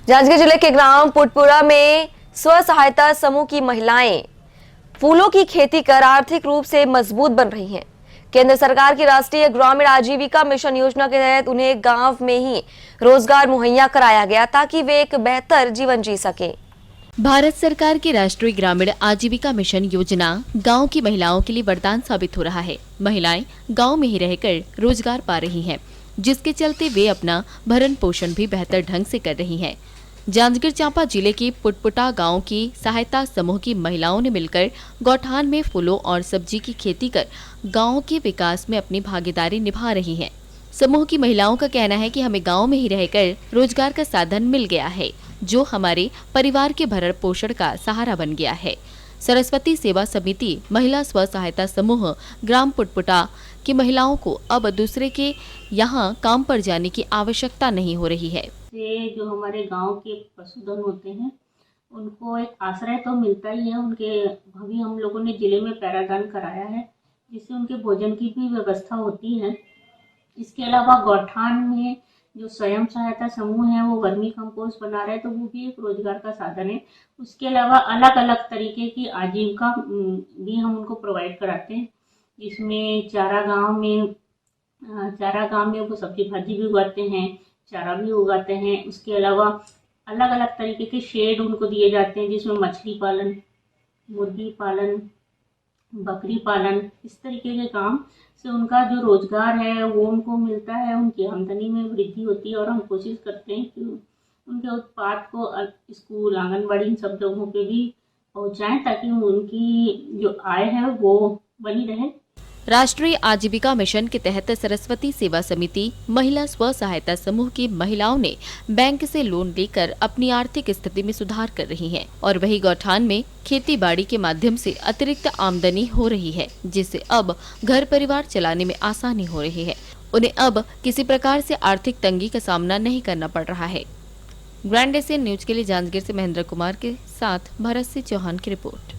जांजगीर जिले के ग्राम पुटपुरा में स्व सहायता समूह की महिलाएं फूलों की खेती कर आर्थिक रूप से मजबूत बन रही हैं। केंद्र सरकार की राष्ट्रीय ग्रामीण आजीविका मिशन योजना के तहत उन्हें गांव में ही रोजगार मुहैया कराया गया ताकि वे एक बेहतर जीवन जी सकें। भारत सरकार की राष्ट्रीय ग्रामीण आजीविका मिशन योजना गांव की महिलाओं के लिए वरदान साबित हो रहा है। महिलाएं गांव में ही रहकर रोजगार पा रही हैं, जिसके चलते वे अपना भरण पोषण भी बेहतर ढंग से कर रही हैं। जांजगीर चांपा जिले के पुटपुटा गांव की सहायता समूह की महिलाओं ने मिलकर गौठान में फूलों और सब्जी की खेती कर गांव के विकास में अपनी भागीदारी निभा रही हैं। समूह की महिलाओं का कहना है कि हमें गांव में ही रहकर रोजगार का साधन मिल गया है, जो हमारे परिवार के भरण पोषण का सहारा बन गया है। सरस्वती सेवा समिति महिला स्व सहायता समूह ग्राम पुटपुटा की महिलाओं को अब दूसरे के यहाँ काम पर जाने की आवश्यकता नहीं हो रही है। जो हमारे गांव के पशुधन होते हैं उनको एक आश्रय तो मिलता ही है। उनके अभी हम लोगों ने जिले में पैरादान कराया है, जिससे उनके भोजन की भी व्यवस्था होती है। इसके अलावा गौठान में जो स्वयं सहायता समूह है वो वर्मी कंपोस्ट बना रहे हैं, तो वो भी एक रोजगार का साधन है। उसके अलावा अलग अलग तरीके की आजीविका भी हम उनको प्रोवाइड कराते हैं, जिसमें चारा गांव में वो सब्जी भाजी भी उगाते हैं, चारा भी उगाते हैं। उसके अलावा अलग अलग तरीके के शेड उनको दिए जाते हैं, जिसमें मछली पालन, मुर्गी पालन, बकरी पालन, इस तरीके के काम से उनका जो रोजगार है वो उनको मिलता है। उनकी आमदनी में वृद्धि होती है और हम कोशिश करते हैं कि उनके उत्पाद को स्कूल, आंगनबाड़ी, इन सब जगहों पे भी पहुंचाएं, ताकि उनकी जो आय है वो बनी रहे। राष्ट्रीय आजीविका मिशन के तहत सरस्वती सेवा समिति महिला स्व सहायता समूह की महिलाओं ने बैंक से लोन लेकर अपनी आर्थिक स्थिति में सुधार कर रही हैं और वही गौठान में खेती बाड़ी के माध्यम से अतिरिक्त आमदनी हो रही है, जिससे अब घर परिवार चलाने में आसानी हो रही है। उन्हें अब किसी प्रकार से आर्थिक तंगी का सामना नहीं करना पड़ रहा है। ग्रैंड एशियन न्यूज के लिए जांजगीर से महेंद्र कुमार के साथ भरत सिंह चौहान की रिपोर्ट।